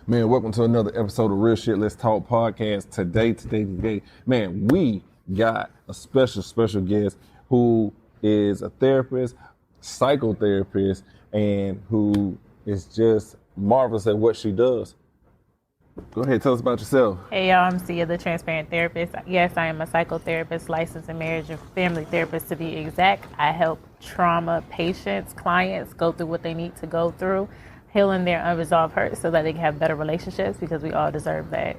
Man, welcome to another episode of Real Shit Let's Talk podcast. Today, man, we got a special guest who is a therapist, psychotherapist, and who is just marvelous at what she does. Go ahead, tell us about yourself. Hey y'all, I'm Sia, the transparent therapist. Yes, I am a psychotherapist, licensed in marriage and family therapist to be exact. I help trauma patients, clients go through what they need to go through, healing their unresolved hurt so that they can have better relationships because we all deserve that.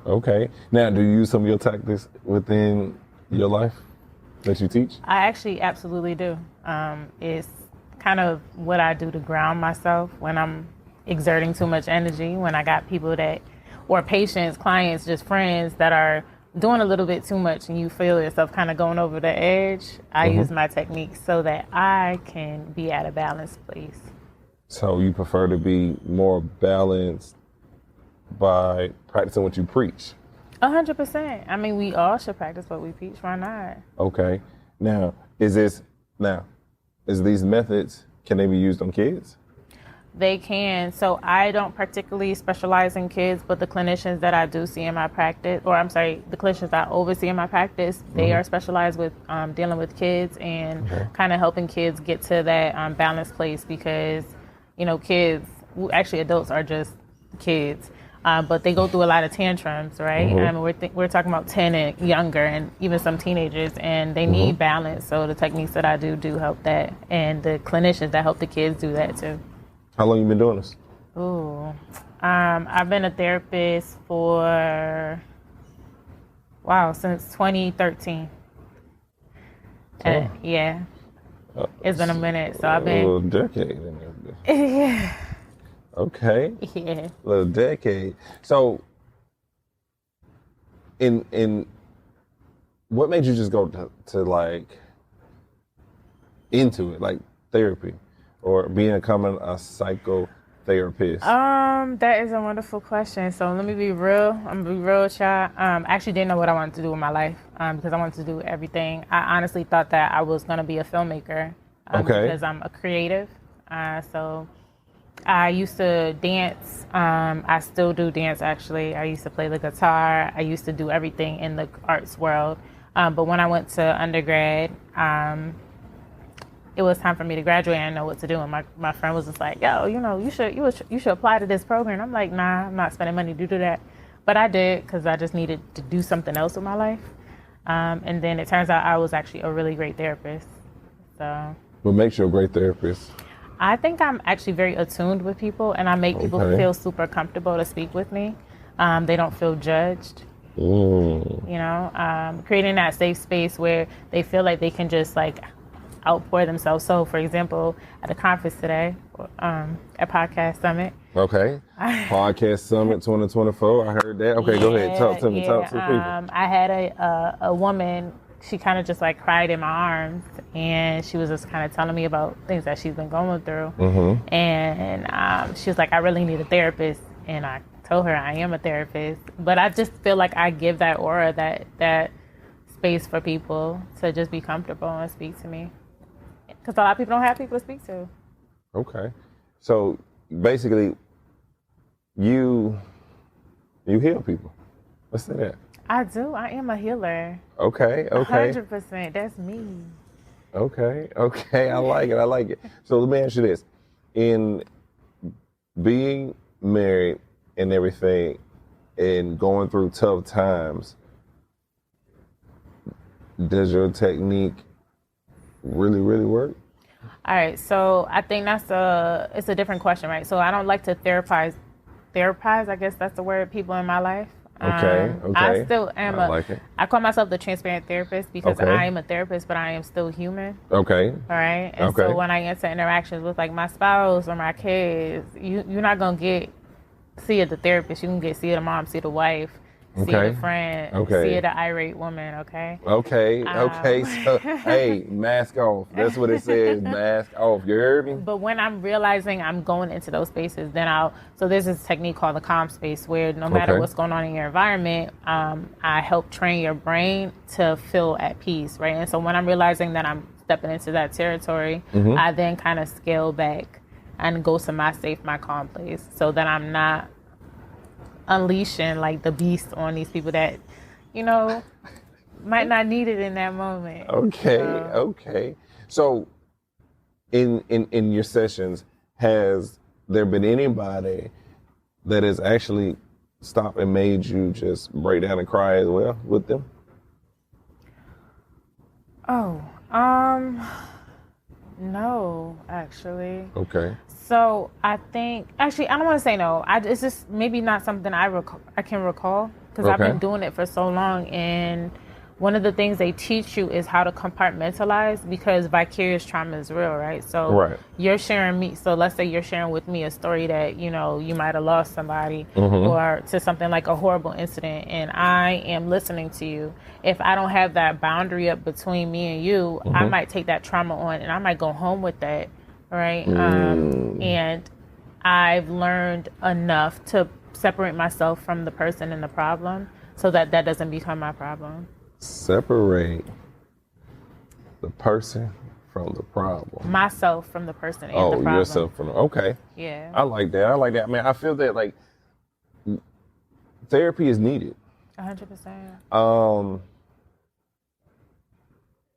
Okay. Now, do you use some of your tactics within your life that you teach? I actually absolutely do. It's kind of what I do to ground myself when I'm exerting too much energy, when I got people that, or patients, clients, just friends that are doing a little bit too much and you feel yourself kind of going over the edge. I use my techniques so that I can be at a balanced place. So you prefer to be more balanced by practicing what you preach? 100%. I mean, we all should practice what we preach. Why not? Okay. Now, is these methods, can they be used on kids? They can. So I don't particularly specialize in kids, but the clinicians that I do see in my practice, the clinicians I oversee in my practice, they are specialized with dealing with kids and kind of helping kids get to that balanced place because, you know, adults are just kids, but they go through a lot of tantrums, right? I mean, we're talking about 10 and younger and even some teenagers, and they need balance. So the techniques that I do help that, and the clinicians that help the kids do that too. How long you been doing this? I've been a therapist since 2013. Yeah, it's been a minute. So I've been a little decade. Yeah. Okay. Yeah. A little decade. So, in what made you just go to like into it, like therapy? Or becoming a psychotherapist? That is a wonderful question. So let me be real. I'm gonna be real, child. I actually didn't know what I wanted to do with my life because I wanted to do everything. I honestly thought that I was gonna be a filmmaker because I'm a creative. So I used to dance. I still do dance, actually. I used to play the guitar. I used to do everything in the arts world. But when I went to undergrad, it was time for me to graduate and I didn't know what to do. And my friend was just like, yo, you know, you should apply to this program. I'm like, nah, I'm not spending money to do that. But I did because I just needed to do something else with my life. And then it turns out I was actually a really great therapist. So. What makes you a great therapist? I think I'm actually very attuned with people and I make people feel super comfortable to speak with me. They don't feel judged. You know, creating that safe space where they feel like they can just like outpour themselves. So, for example, at a conference today, at Podcast Summit. Okay. Podcast Summit 2024. I heard that. Okay, go ahead. Talk to me. Talk to the people. I had a woman. She kind of just like cried in my arms, and she was just kind of telling me about things that she's been going through. And she was like, "I really need a therapist," and I told her I am a therapist, but I just feel like I give that aura, that space for people to just be comfortable and speak to me. Because a lot of people don't have people to speak to. Okay. So basically, you heal people. Let's say that. I do. I am a healer. Okay. 100%. That's me. Okay. I like it. So let me ask you this. In being married and everything and going through tough times, does your technique really work? All right, so I think it's a different question, right? So I don't like to therapize, I guess that's the word, people in my life. Okay. I still am I call myself the transparent therapist because Okay. I am a therapist, but I am still human. Okay. All right. And so when I enter interactions with like my spouse or my kids, you're not gonna see it the therapist. You can see it the mom, see the wife, see it a friend, see it an irate woman. Okay. So hey, mask off. That's what it says. Mask off. You heard me? But when I'm realizing I'm going into those spaces, then so there's this technique called the calm space where no matter what's going on in your environment, I help train your brain to feel at peace, right? And so when I'm realizing that I'm stepping into that territory, I then kind of scale back and go to my safe, my calm place, so that I'm not unleashing like the beast on these people that, you know, might not need it in that moment. Okay. So in your sessions, has there been anybody that has actually stopped and made you just break down and cry as well with them? Oh, no, actually. Okay. So I think, actually, I don't want to say no. It's just maybe not something I can recall, because I've been doing it for so long. And one of the things they teach you is how to compartmentalize, because vicarious trauma is real, right? So you're sharing me. So let's say you're sharing with me a story that, you know, you might have lost somebody or to something like a horrible incident, and I am listening to you. If I don't have that boundary up between me and you, I might take that trauma on and I might go home with that, right? And I've learned enough to separate myself from the person and the problem so that that doesn't become my problem. Separate the person from the problem. Myself from the person and the problem. Oh, yourself from okay. Yeah. I like that. I mean, I feel that like therapy is needed. 100%.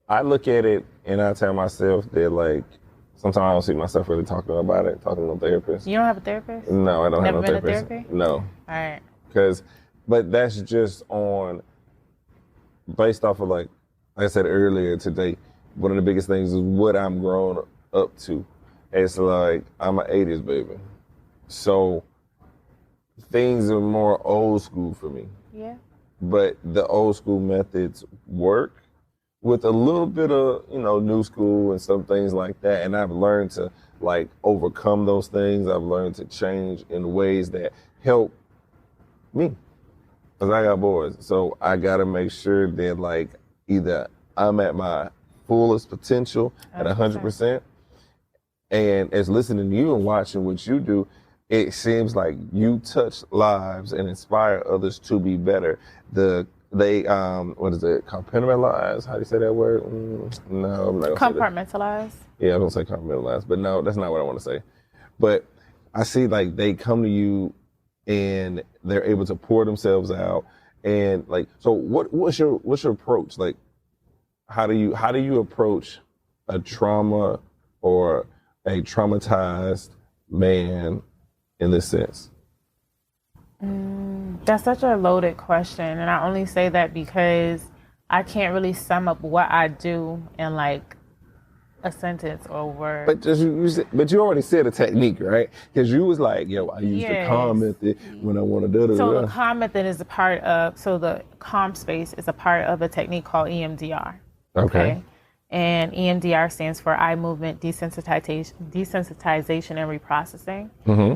I look at it and I tell myself that like sometimes I don't see myself really talking about it, talking to a therapist. You don't have a therapist? No, I don't have no Never been therapist. to therapy? No. All right. But that's just based off of like I said earlier today, one of the biggest things is what I'm grown up to. It's like I'm an 80s baby. So things are more old school for me. Yeah. But the old school methods work with a little bit of, you know, new school and some things like that. And I've learned to like overcome those things. I've learned to change in ways that help me. Because I got boys. So I got to make sure that like either I'm at my fullest potential at 100%. And as listening to you and watching what you do, it seems like you touch lives and inspire others to be better. They what is it? Compartmentalize? How do you say that word? No, I'm not gonna Compartmentalize. say that. Yeah, I'm gonna say compartmentalize, but no, that's not what I want to say. But I see like they come to you and they're able to pour themselves out, and like, so what's your approach? Like, how do you approach a trauma or a traumatized man in this sense? That's such a loaded question, and I only say that because I can't really sum up what I do in like a sentence or a word. But you already said a technique, right? Because you was like, yo, I use the calm method when I want to do it. So the calm method is a part of, so the calm space is a part of a technique called EMDR. Okay. And EMDR stands for eye movement desensitization and reprocessing.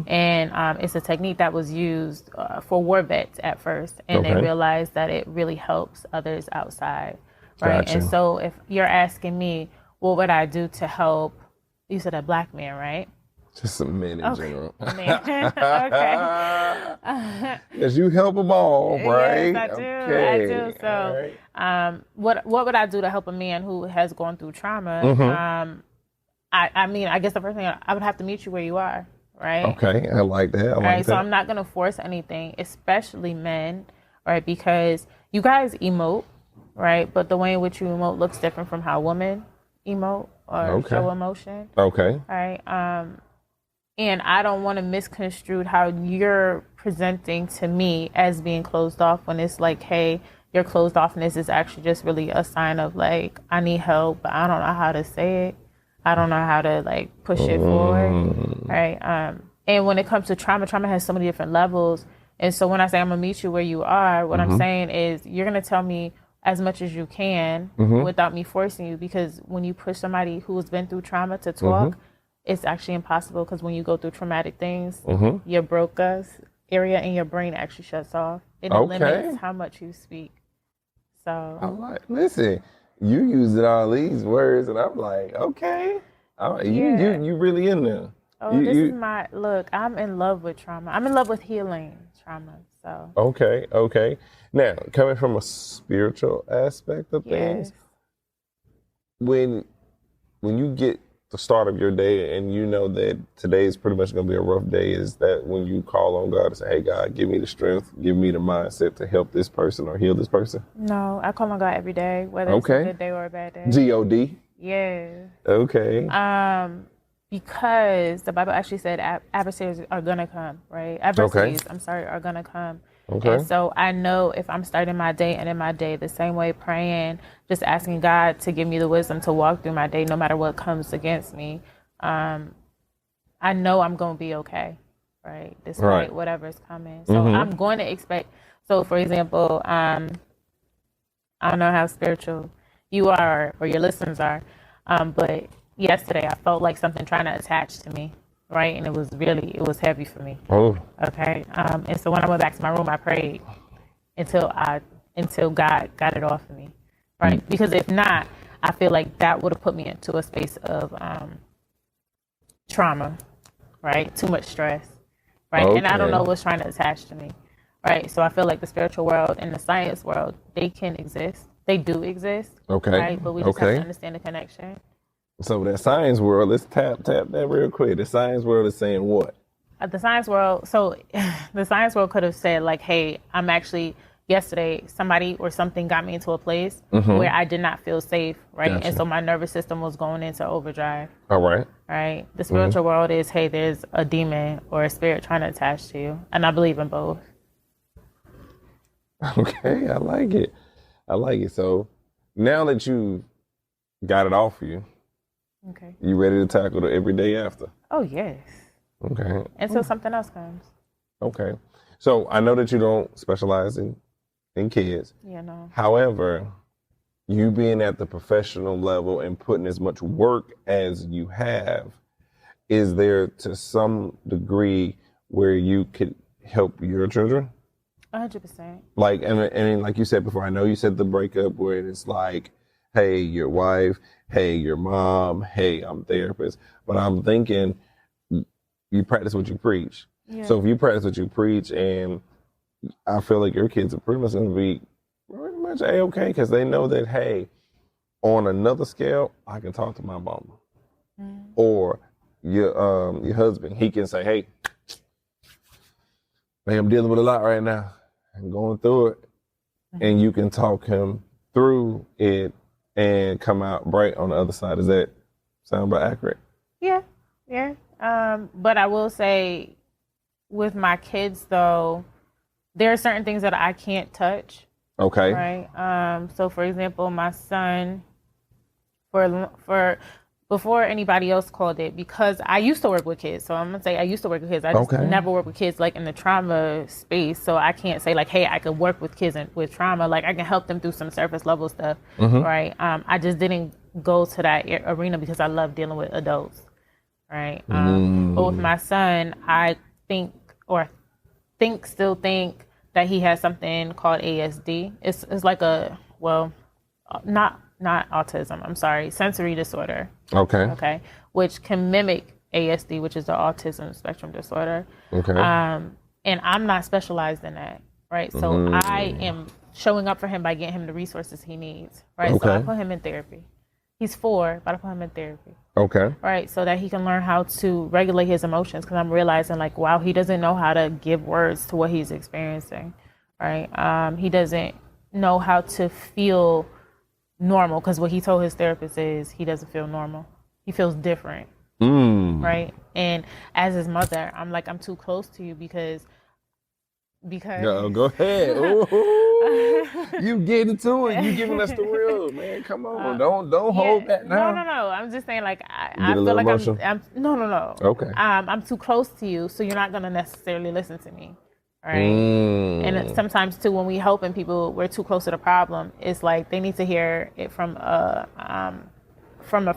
And it's a technique that was used for war vets at first, and they realized that it really helps others outside, right? Gotcha. And so if you're asking me, what would I do to help, you said a black man, right? Just some men in general. Okay. Because you help them all, right? Yes, I do. So, what would I do to help a man who has gone through trauma? I mean, I guess the first thing, I would have to meet you where you are, right? Okay, I like that. So I'm not going to force anything, especially men, right? Because you guys emote, right? But the way in which you emote looks different from how women emote or show emotion. Okay. Right. And I don't want to misconstrue how you're presenting to me as being closed off, when it's like, hey, your closed offness is actually just really a sign of like, I need help, but I don't know how to say it. I don't know how to like push it forward. Right. And when it comes to trauma has so many different levels. And so when I say I'm gonna meet you where you are, what I'm saying is you're gonna tell me as much as you can without me forcing you, because when you push somebody who's been through trauma to talk, it's actually impossible, because when you go through traumatic things, your Broca's area in your brain actually shuts off. It limits how much you speak. So listen, you using all these words, and I'm like, okay, you really in there. This is my look. I'm in love with trauma. I'm in love with healing trauma. So okay. Now, coming from a spiritual aspect of things, when you get the start of your day and you know that today is pretty much going to be a rough day, is that when you call on God and say, hey, God, give me the strength, give me the mindset to help this person or heal this person? No, I call on God every day, whether it's a good day or a bad day. G-O-D? Yeah. Okay. Because the Bible actually said adversaries are going to come, right? Adversaries, are going to come. Okay. And so I know if I'm starting my day and in my day the same way, praying, just asking God to give me the wisdom to walk through my day no matter what comes against me, I know I'm going to be okay, right? Despite whatever's coming. So I'm going to expect, so for example, I don't know how spiritual you are or your listeners are, but yesterday I felt like something trying to attach to me. Right, and it was heavy for me. Oh. Okay, and so when I went back to my room, I prayed until God got it off of me. Right, because if not, I feel like that would have put me into a space of trauma. Right, too much stress. Right, and I don't know what's trying to attach to me. Right, so I feel like the spiritual world and the science world, they can exist. They do exist. Okay. Right, but we just have to understand the connection. So that science world, let's tap that real quick. The science world is saying what? The science world, so the science world could have said like, hey, I'm actually, yesterday, somebody or something got me into a place where I did not feel safe, right? Gotcha. And so my nervous system was going into overdrive. All right. Right? The spiritual world is, hey, there's a demon or a spirit trying to attach to you. And I believe in both. Okay, I like it. So now that you got it off you, okay, you ready to tackle the every day after? Oh, yes. Okay. Until something else comes. Okay. So I know that you don't specialize in kids. Yeah, no. However, you being at the professional level and putting as much work as you have, is there to some degree where you could help your children? 100%. Like, and like you said before, I know you said the breakup where it's like, hey, your wife, hey, your mom, hey, I'm therapist. But I'm thinking you practice what you preach. Yeah. So if you practice what you preach, and I feel like your kids are pretty much going to be pretty much A-okay because they know that, hey, on another scale, I can talk to my mama. Or your husband, he can say, hey, man, I'm dealing with a lot right now. I'm going through it. And you can talk him through it and come out bright on the other side. Does that sound about accurate? Yeah. But I will say with my kids, though, there are certain things that I can't touch. Okay. Right. So, for example, my son, for before anybody else called it, because I used to work with kids. So I'm going to say I used to work with kids. I just never worked with kids like in the trauma space. So I can't say like, hey, I could work with kids with trauma. Like I can help them through some surface level stuff. Right. I just didn't go to that arena because I love dealing with adults. Right. But with my son, I still think that he has something called ASD. It's like not autism, I'm sorry, sensory disorder. Okay. Which can mimic ASD, which is the autism spectrum disorder. Okay. And I'm not specialized in that, right? So I am showing up for him by getting him the resources he needs, right? Okay. So I put him in therapy. He's 4, but I put him in therapy. Okay. Right, so that he can learn how to regulate his emotions, because I'm realizing like, wow, he doesn't know how to give words to what he's experiencing, right? He doesn't know how to feel normal, because what he told his therapist is he doesn't feel normal. He feels different, right? And as his mother, I'm like, I'm too close to you because. No, go ahead. You get into it. You giving us the real, man. Come on, don't hold back now. No. I'm just saying, like, I feel like I'm. No. Okay. I'm too close to you, so you're not gonna necessarily listen to me. Right. And sometimes too, when we helping people, we're too close to the problem. It's like they need to hear it from a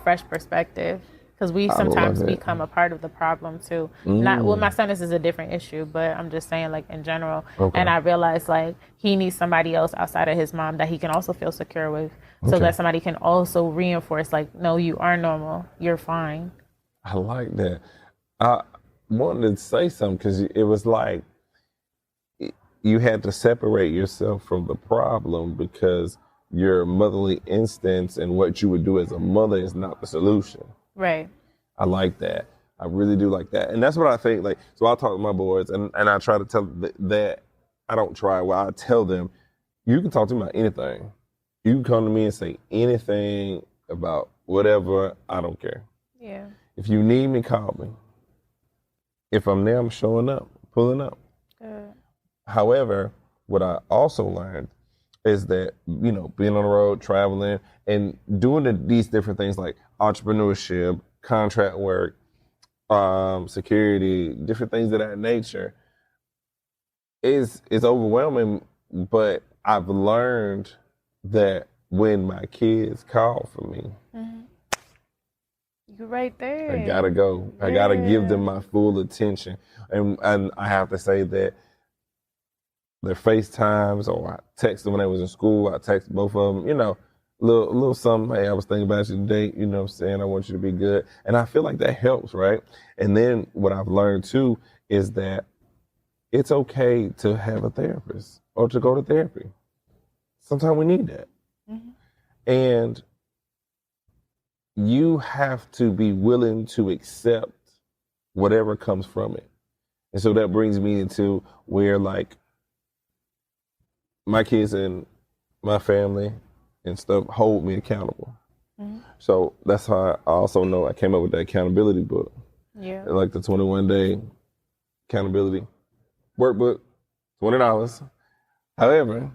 fresh perspective, because we sometimes become a part of the problem too. Not well, my son, this is a different issue, but I'm just saying, like, in general. Okay. And I realized like he needs somebody else outside of his mom that he can also feel secure with, so that somebody can also reinforce like, no, you are normal, you're fine. I like that. I wanted to say something because it was like, you had to separate yourself from the problem because your motherly instincts and what you would do as a mother is not the solution. Right. I like that. I really do like that. And that's what I think. Like, so I'll talk to my boys and I try to tell them that I don't try. Well, I tell them, you can talk to me about anything. You can come to me and say anything about whatever. I don't care. Yeah. If you need me, call me. If I'm there, I'm showing up, pulling up. Good. However, what I also learned is that, you know, being on the road, traveling, and doing these different things like entrepreneurship, contract work, security, different things of that nature, is overwhelming. But I've learned that when my kids call for me, you're right there. I gotta go. I gotta give them my full attention, and I have to say that their FaceTimes, or I text them when they was in school. I text both of them, you know, little something. Hey, I was thinking about you today. You know what I'm saying? I want you to be good. And I feel like that helps, right? And then what I've learned too is that it's okay to have a therapist or to go to therapy. Sometimes we need that. And you have to be willing to accept whatever comes from it. And so that brings me into where, like, my kids and my family and stuff hold me accountable. So that's how I also know I came up with the accountability book. Yeah. Like the 21-day accountability workbook, $20. However,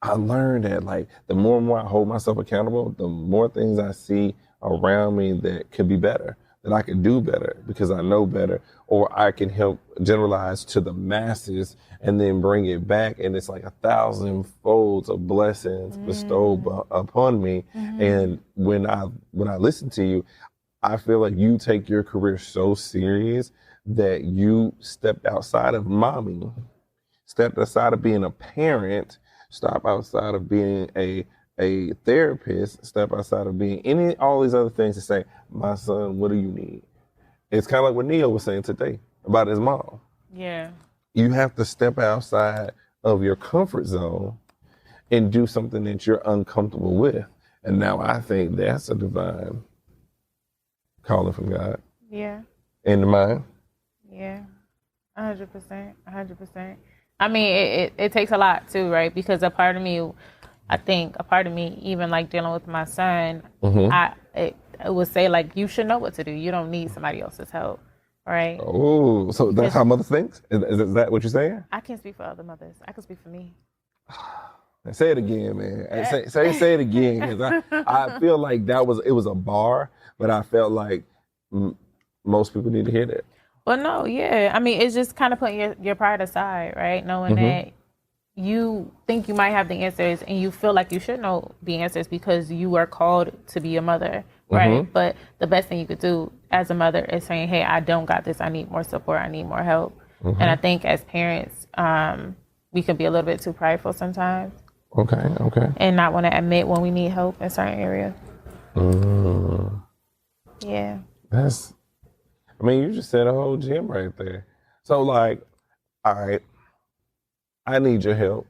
I learned that, like, the more and more I hold myself accountable, the more things I see around me that could be better, that I could do better because I know better, or I can help generalize to the masses and then bring it back. And it's like 1,000 folds of blessings bestowed upon me. And when I listen to you, I feel like you take your career so serious that you stepped outside of mommy, stepped outside of being a parent, step outside of being a therapist, step outside of being all these other things to say, my son, what do you need? It's kind of like what Neo was saying today about his mom. Yeah. You have to step outside of your comfort zone and do something that you're uncomfortable with. And now I think that's a divine calling from God. Yeah. In the mind. Yeah. 100%. 100%. I mean, it takes a lot too, right? Because a part of me, even like dealing with my son, it would say, like, you should know what to do. You don't need somebody else's help, right? Oh, so that's how mothers think? Is that what you're saying? I can't speak for other mothers. I can speak for me. Say it again, man. Say it again, because I feel like it was a bar, but I felt like most people need to hear that. Well, no, yeah. I mean, it's just kind of putting your pride aside, right? Knowing that you think you might have the answers and you feel like you should know the answers because you are called to be a mother, right? But the best thing you could do as a mother is saying, hey, I don't got this. I need more support. I need more help. And I think as parents, we can be a little bit too prideful sometimes. Okay. And not want to admit when we need help in certain areas. Yeah. You just said a whole gym right there. So, like, all right, I need your help.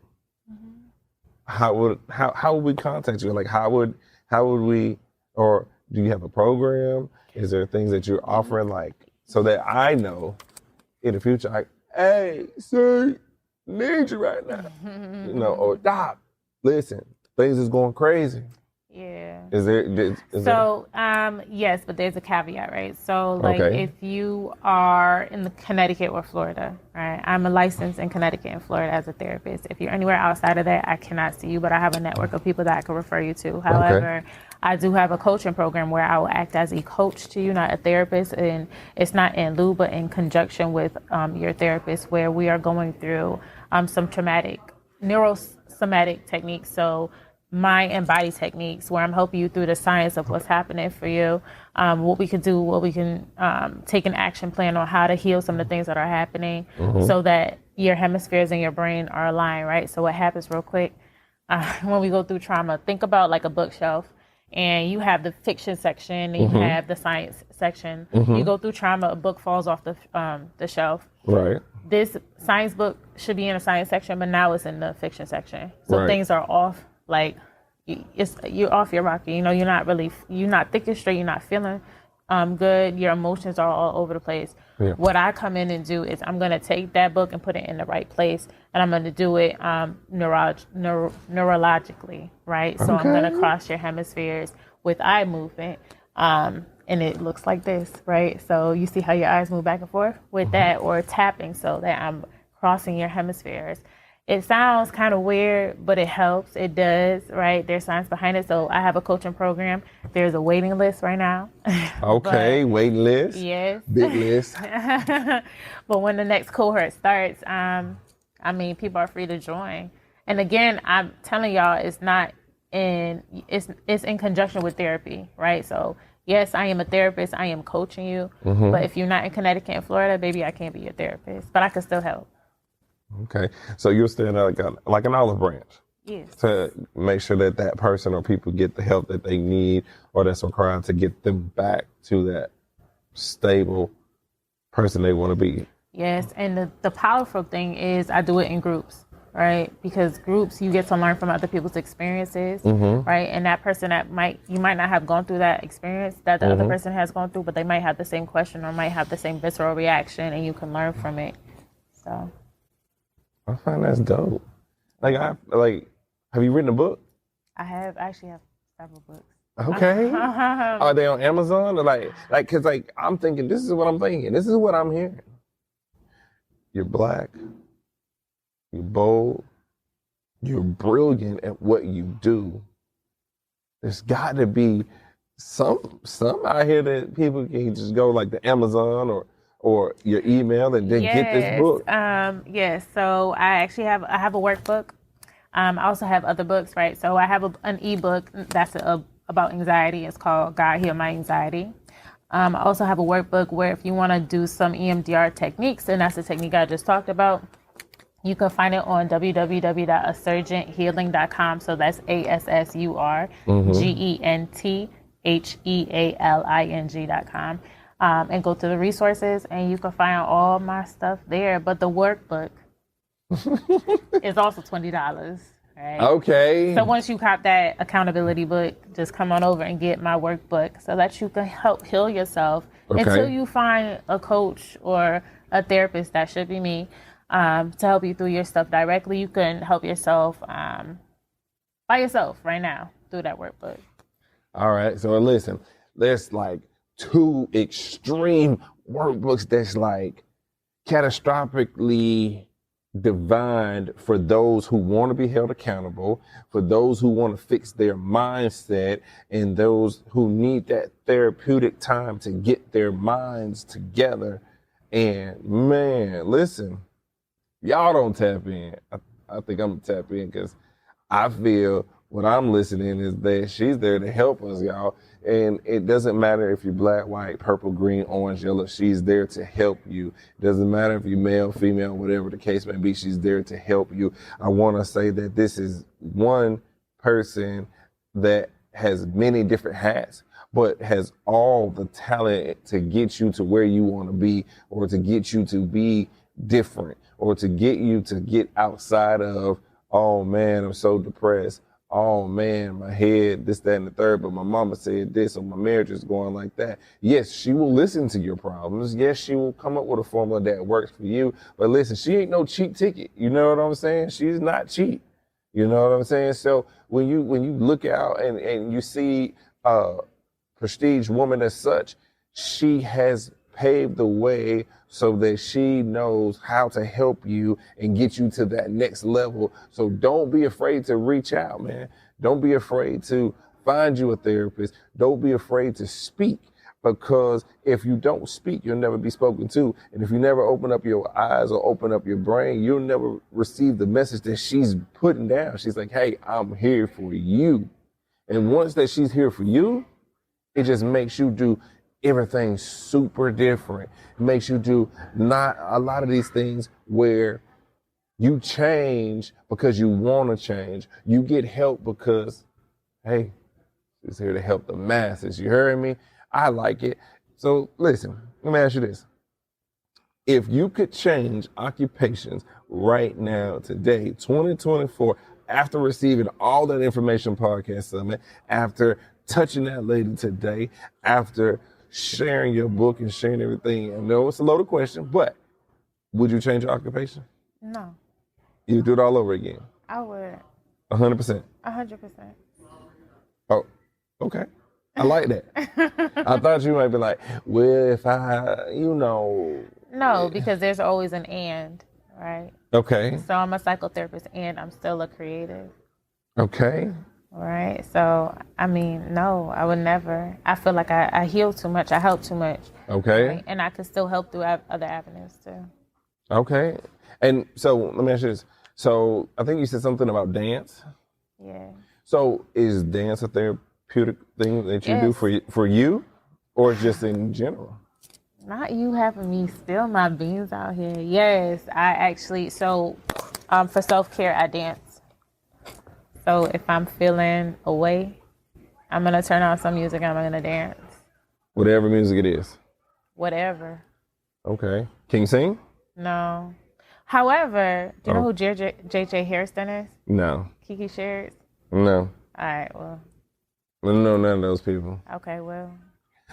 How would we contact you? Like, how would we, or do you have a program? Is there things that you're offering, like, so that I know in the future, like, hey, sir, need you right now. You know, or Doc, listen, things is going crazy. Yeah. Is there? Yes, but there's a caveat, right? So, like, if you are in the Connecticut or Florida, right? I'm licensed in Connecticut and Florida as a therapist. If you're anywhere outside of that, I cannot see you, but I have a network of people that I can refer you to. However, I do have a coaching program where I will act as a coach to you, not a therapist, and it's not in lieu, but in conjunction with your therapist, where we are going through some neurosomatic techniques. So, mind and body techniques, where I'm helping you through the science of what's happening for you, what we can do, what we can take an action plan on how to heal some of the things that are happening so that your hemispheres in your brain are aligned, right? So what happens real quick, when we go through trauma, think about like a bookshelf, and you have the fiction section and you have the science section. You go through trauma, a book falls off the shelf. Right. This science book should be in the science section, but now it's in the fiction section. So things are off. Like, you're off your rocker. You know, you're not thinking straight. You're not feeling good, your emotions are all over the place. Yeah. What I come in and do is I'm going to take that book and put it in the right place, and I'm going to do it neurologically, right? So I'm going to cross your hemispheres with eye movement, and it looks like this, right? So you see how your eyes move back and forth with that, or tapping, so that I'm crossing your hemispheres. It sounds kind of weird, but it helps. It does, right? There's science behind it. So I have a coaching program. There's a waiting list right now. Okay, waiting list. Yes. Big list. But when the next cohort starts, people are free to join. And again, I'm telling y'all, it's in conjunction with therapy, right? So yes, I am a therapist. I am coaching you. But if you're not in Connecticut and Florida, baby, I can't be your therapist. But I can still help. Okay, so you're standing like an olive branch. Yes. To make sure that person or people get the help that they need or that's required to get them back to that stable person they want to be. Yes, and the powerful thing is I do it in groups, right? Because groups, you get to learn from other people's experiences, right? And that person you might not have gone through that experience that the other person has gone through, but they might have the same question or might have the same visceral reaction, and you can learn from it. So I find that's dope. Have you written a book? I actually have several books. Okay. Are they on Amazon? Or cause I'm thinking, this is what I'm thinking. This is what I'm hearing. You're black. You're bold. You're brilliant at what you do. There's got to be some out here that people can just go like the Amazon or your email and then get this book. Yes. So I have a workbook. I also have other books, right? So I have an ebook that's about anxiety. It's called God Heal My Anxiety. I also have a workbook where if you want to do some EMDR techniques, and that's the technique I just talked about, you can find it on www.assurgenthealing.com. So that's ASSURGENTHEALING.com. And go to the resources, and you can find all my stuff there. But the workbook is also $20. Right? Okay. So once you cop that accountability book, just come on over and get my workbook so that you can help heal yourself until you find a coach or a therapist, that should be me, to help you through your stuff directly. You can help yourself by yourself right now through that workbook. All right. So listen, there's like 2 extreme workbooks that's like catastrophically divined for those who want to be held accountable, for those who want to fix their mindset, and those who need that therapeutic time to get their minds together. And man, listen, y'all don't tap in. I think I'm gonna tap in because I feel what I'm listening is that she's there to help us, y'all. And it doesn't matter if you're black, white, purple, green, orange, yellow. She's there to help you. It doesn't matter if you're male, female, whatever the case may be. She's there to help you. I want to say that this is one person that has many different hats, but has all the talent to get you to where you want to be, or to get you to be different, or to get you to get outside of, oh man, I'm so depressed. Oh man, my head, this, that, and the third, but my mama said this, or my marriage is going like that. Yes, she will listen to your problems. Yes, she will come up with a formula that works for you. But listen, she ain't no cheap ticket. You know what I'm saying? She's not cheap. You know what I'm saying? So when you look out and you see a prestige woman as such, she has paved the way so that she knows how to help you and get you to that next level. So don't be afraid to reach out, man. Don't be afraid to find you a therapist. Don't be afraid to speak, because if you don't speak, you'll never be spoken to. And if you never open up your eyes or open up your brain, you'll never receive the message that she's putting down. She's like, hey, I'm here for you. And once that she's here for you, it just makes you do everything super different. It makes you do not a lot of these things where you change because you want to change. You get help because, hey, she's here to help the masses. You heard me? I like it. So listen, let me ask you this. If you could change occupations right now, today, 2024, after receiving all that information podcast summit, after touching that lady today, after sharing your book and sharing everything. I know it's a loaded question, but would you change your occupation? No. You do it all over again? I would. 100%? 100%. Oh, okay. I like that. I thought you might be like, well, if I, No, because there's always an and, right? Okay. So I'm a psychotherapist and I'm still a creative. Okay. Right. So, I mean, no, I would never. I feel like I heal too much. I help too much. Okay. Right? And I could still help through other avenues too. Okay. And so let me ask you this. So I think you said something about dance. Yeah. So is dance a therapeutic thing that you do for you or just in general? Not you having me spill my beans out here. Yes, I actually, so for self-care, I dance. So if I'm feeling away, I'm going to turn on some music and I'm going to dance. Whatever music it is? Whatever. Okay. Can you sing? No. However, do you know who JJ Hairston is? No. Kiki Sherrod? No. All right, well. I don't know none of those people. Okay, well.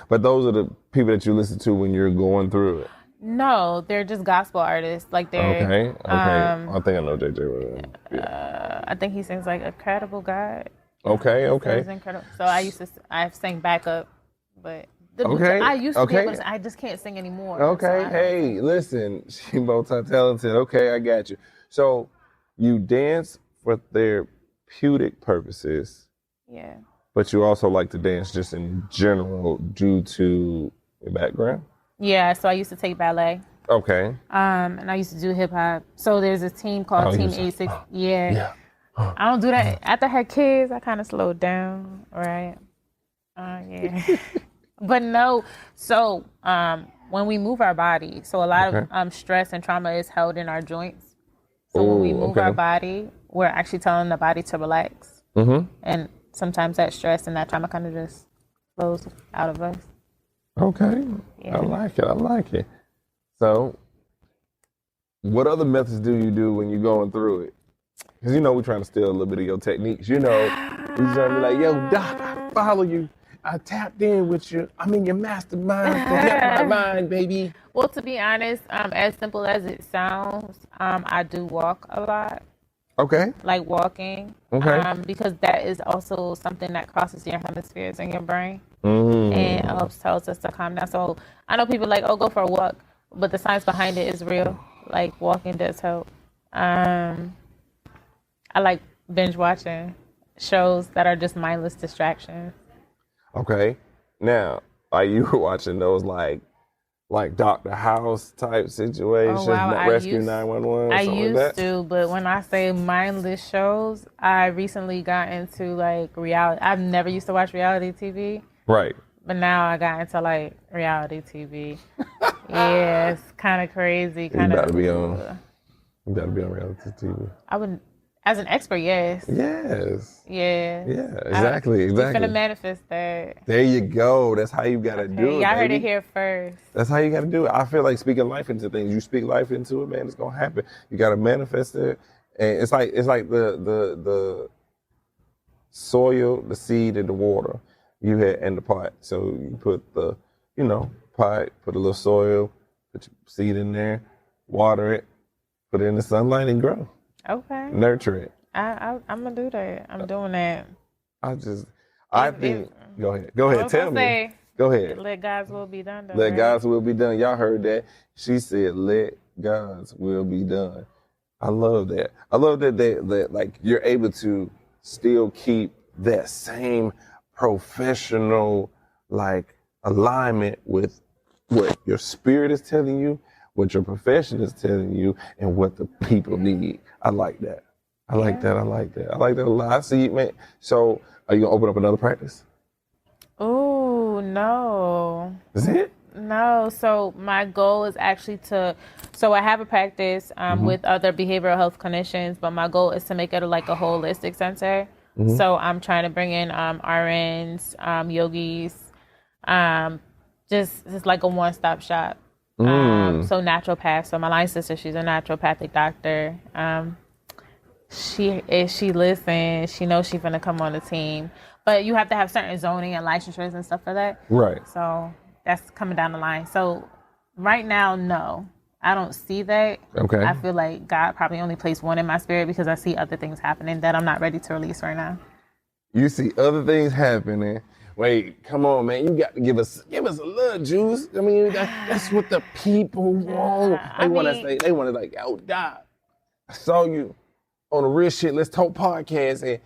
But those are the people that you listen to when you're going through it? No, they're just gospel artists. Like they're Okay. I think I know JJ. Yeah. I think he sings like Incredible God. Okay. Incredible. So I sang backup, but I used to be able to, I just can't sing anymore. Okay. So hey, listen, she multi-talented. Okay, I got you. So you dance for therapeutic purposes. Yeah. But you also like to dance just in general due to your background? Yeah, so I used to take ballet. Okay. And I used to do hip hop. So there's a team called Team 86. Yeah. I don't do that. After I had kids, I kind of slowed down, right? Yeah. But no, so when we move our body, so a lot of stress and trauma is held in our joints. So when we move our body, we're actually telling the body to relax. Mm-hmm. And sometimes that stress and that trauma kind of just flows out of us. Okay. Yeah. I like it. So what other methods do you do when you're going through it? Because we're trying to steal a little bit of your techniques. We're trying to be like, yo, Doc, I follow you. I tapped in with you. I'm in your mastermind. My mind, baby. Well, to be honest, as simple as it sounds, I do walk a lot. Okay. Like walking. Okay. Because that is also something that crosses your hemispheres in your brain. And helps tells us to calm down. So I know people like, go for a walk. But the science behind it is real. Like walking does help. I like binge watching shows that are just mindless distractions. Okay. Now, are you watching those like Dr. House type situations, Rescue 911? I used to, but when I say mindless shows, I recently got into like reality. I've never used to watch reality TV. Right. But now I got into like reality TV. Yeah, it's kind of crazy. You gotta be on reality TV. I would, as an expert, yes. Yes. Yeah. Yeah, exactly. You're gonna manifest that. There you go. That's how you gotta do it. Y'all heard it here first. That's how you gotta do it. I feel like speaking life into things. You speak life into it, man, it's gonna happen. You gotta manifest it. And it's like the soil, the seed, and the water. You had in the pot. So you put the, pot, put a little soil, put your seed in there, water it, put it in the sunlight and grow. Okay. Nurture it. I'm gonna do that. I'm doing that. I think. Go ahead. Tell me. Go ahead. Let God's will be done. Let God's will be done. Y'all heard that? She said, "Let God's will be done." I love that. I love that like you're able to still keep that same professional like alignment with what your spirit is telling you, what your profession is telling you, and what the people need. I like that. I like that a lot. I see, man. So are you gonna open up another practice? Oh, no. Is it? No. So my goal is actually so I have a practice with other behavioral health clinicians, but my goal is to make it like a holistic center. So I'm trying to bring in RNs, yogis, just like a one-stop shop. So naturopath. So my line sister, she's a naturopathic doctor. If she listens, she knows she's gonna come on the team. But you have to have certain zoning and licensures and stuff for that. Right. So that's coming down the line. So right now, no, I don't see that. Okay. I feel like God probably only placed one in my spirit because I see other things happening that I'm not ready to release right now. You see other things happening. Wait, come on, man. You got to give us a little juice. I mean, that's what the people want. They want to say, like, oh, God, I saw you on the Real Shit Let's Talk podcast, and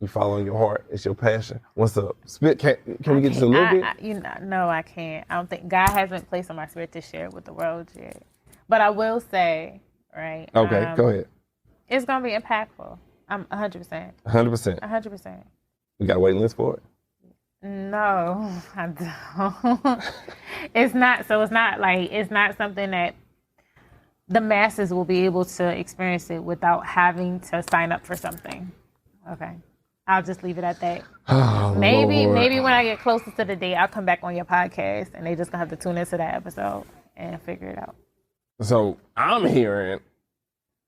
you following your heart. It's your passion. What's up? Spit, can we get just a little bit? No, I can't. I don't think God hasn't placed on my spirit to share it with the world yet. But I will say, right? Okay, go ahead. It's going to be impactful. I'm 100%. 100%. 100%. We got a waiting list for it? No, I don't. It's not something that the masses will be able to experience it without having to sign up for something. Okay. I'll just leave it at that. Oh, maybe Lord. when I get closer to the date, I'll come back on your podcast and they just gonna have to tune into that episode and figure it out. So I'm hearing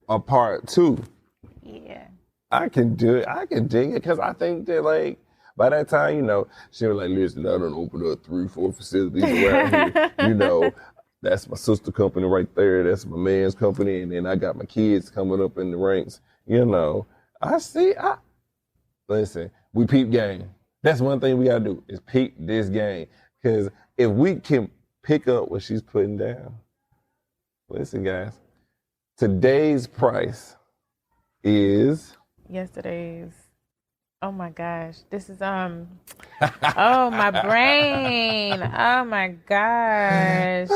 a part 2. Yeah. I can do it. I can dig it because I think that, like, by that time, she was like, listen, I done opened up 3-4 facilities around here. That's my sister company right there. That's my man's company. And then I got my kids coming up in the ranks. Listen, we peep game. That's one thing we got to do is peep this game. Because if we can pick up what she's putting down, listen, guys, today's price is... Yesterday's. Oh my gosh. This is oh my brain. Oh my gosh.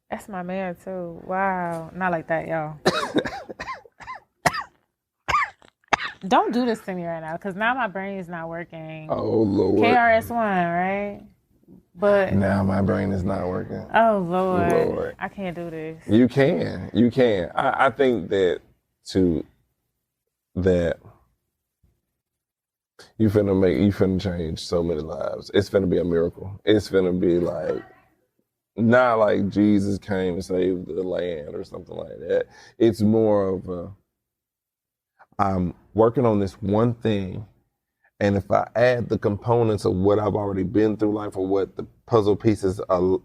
That's my man too. Wow. Not like that, y'all. Don't do this to me right now, because now my brain is not working. Oh Lord. KRS-One, right? But now my brain is not working. Oh Lord. I can't do this. You can. I think that you finna change so many lives. It's finna be a miracle. It's finna be like, not like Jesus came and saved the land or something like that. It's more of I'm working on this one thing, and if I add the components of what I've already been through life or what the puzzle pieces are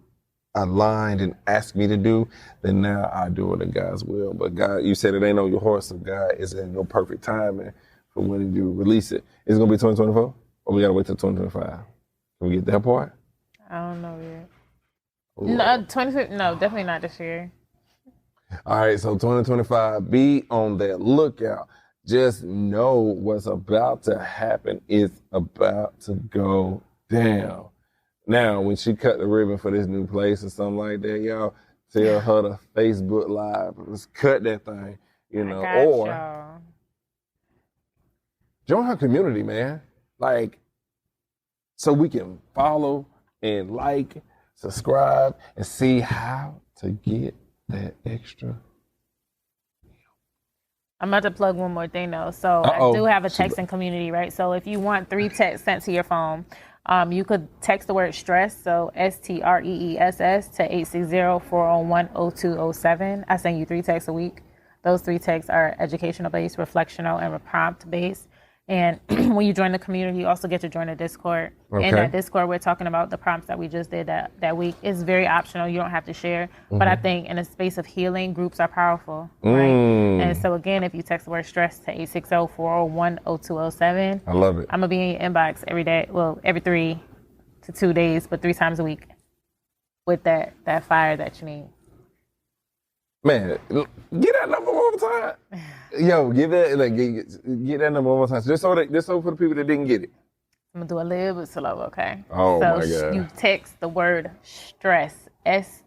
aligned and ask me to do, then now I do it in God's will. But God, you said it ain't on your heart, so God is in your perfect timing for when you release it. Is it gonna be 2024, or we gotta wait till 2025? Can we get that part? I don't know yet. Ooh. No, definitely not this year. All right, so 2025, be on that lookout. Just know what's about to happen. It's about to go down. Now, when she cut the ribbon for this new place or something like that, y'all tell her to Facebook Live. Let's cut that thing, or y'all. Join her community, man. Like, so we can follow and like, subscribe, and see how to get that extra. I'm about to plug one more thing though. So I do have a texting community, right? So if you want 3 texts sent to your phone, you could text the word stress, so STREESS to 860-401-0207. I send you 3 texts a week. Those 3 texts are educational based, reflectional, and prompt based. And when you join the community, you also get to join the Discord. Okay. In that Discord, we're talking about the prompts that we just did that week. It's very optional. You don't have to share. Mm-hmm. But I think in a space of healing, groups are powerful, right? And so again, if you text the word stress to 860-401-0207, I love it. I'm going to be in your inbox every day. Well, every 3 to 2 days, but 3 times a week with that fire that you need. Man, get that number one more time. Yo, get that number one more time. Just so for the people that didn't get it. I'm gonna do a little bit slow, okay? Oh so my God. You text the word stress, STRESS,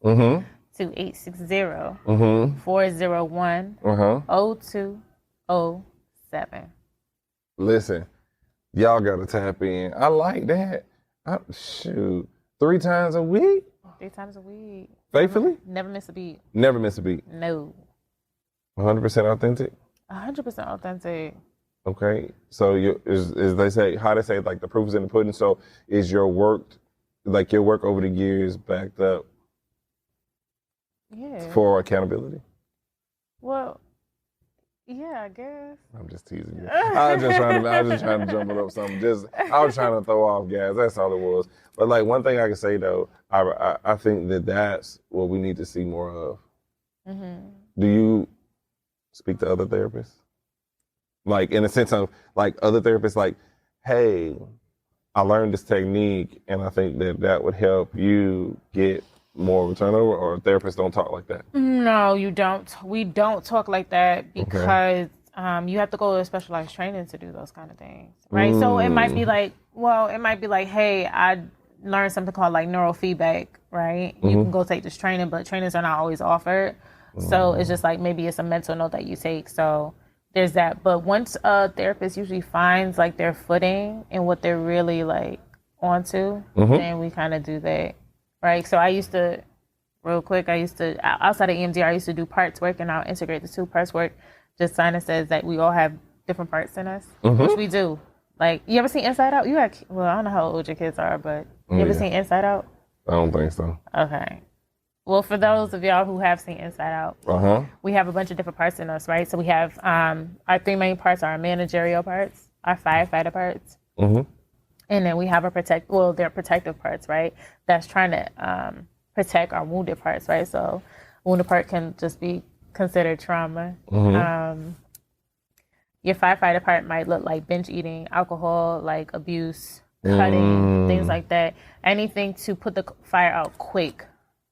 mm-hmm. to 860-401-0207. Listen, y'all gotta tap in. I like that. 3 times a week? 3 times a week. Faithfully? Never miss a beat. Never miss a beat. No. 100% authentic? 100% authentic. Okay. So as they say, how they say, like, the proof is in the pudding. So is your work over the years backed up? Yeah. For accountability? Well, Yeah, I guess. I'm just teasing you. I was just trying to jump it up something. I was trying to throw off gas. That's all it was. But like one thing I can say though, I think that's what we need to see more of. Mm-hmm. Do you speak to other therapists? Like in a sense of like other therapists, like, hey, I learned this technique, and I think that would help you get more turnover. Or therapists don't talk like that. No, you don't. We don't talk like that because Okay. you have to go to specialized training to do those kind of things, right? So it might be like, hey, I learned something called like neurofeedback, right? You can go take this training, but trainings are not always offered. So it's just like maybe it's a mental note that you take. So there's that. But once a therapist usually finds like their footing and what they're really like onto, then we kind of do that, right? So I used to. Real quick, outside of EMDR, I used to do parts work, and I'll integrate the two parts work. Just sign it says that we all have different parts in us, which we do. Like, you ever seen Inside Out? I don't know how old your kids are, but you ever seen Inside Out? I don't think so. Okay. Well, for those of y'all who have seen Inside Out, we have a bunch of different parts in us, right? So we have our three main parts are our managerial parts, our firefighter parts, and then we have they're protective parts, right? That's trying to protect our wounded parts, right? So wounded part can just be considered trauma. Your firefighter part might look like binge eating, alcohol, like abuse, cutting, things like that. Anything to put the fire out quick,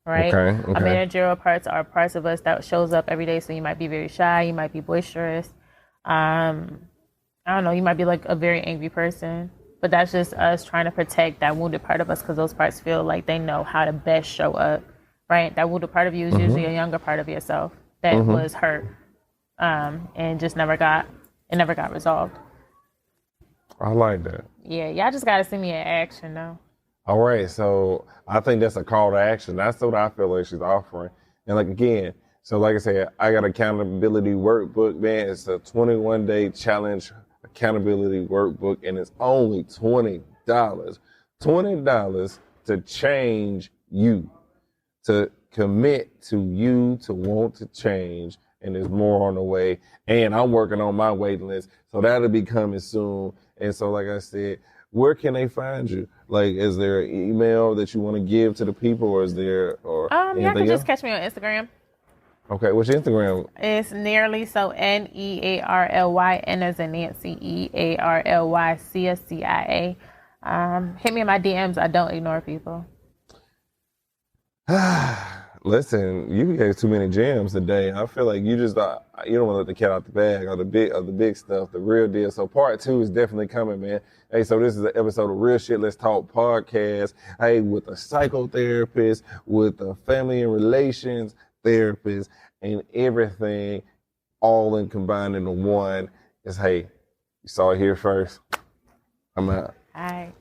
right? Okay. Our managerial parts are parts of us that shows up every day. So you might be very shy, you might be boisterous. I don't know, you might be like a very angry person. But that's just us trying to protect that wounded part of us because those parts feel like they know how to best show up, right? That wounded part of you is usually a younger part of yourself that was hurt and just never got resolved. I like that. Yeah, y'all just got to see me in action, though. All right, so I think that's a call to action. That's what I feel like she's offering. And like again, so like I said, I got accountability workbook, man. It's a 21-day challenge accountability workbook, and it's only $20. $20 to change you, to commit to you, to want to change, and there's more on the way. And I'm working on my waiting list, so that'll be coming soon. And so, like I said, where can they find you? Like, is there an email that you want to give to the people, or is there anything y'all can just else? catch me on Instagram. Okay, what's your Instagram? It's Nearly, so NEARLY, N as in Nancy, EARLY, CSCIA. Hit me in my DMs. I don't ignore people. Listen, you gave too many gems today. I feel like you just you don't want to let the cat out the bag of the big stuff, the real deal. So part 2 is definitely coming, man. Hey, so this is an episode of Real Shit Let's Talk podcast. Hey, with a psychotherapist, with a family and relations therapist, and everything all in combined into one. Is hey, you saw it here first. I'm out. All right.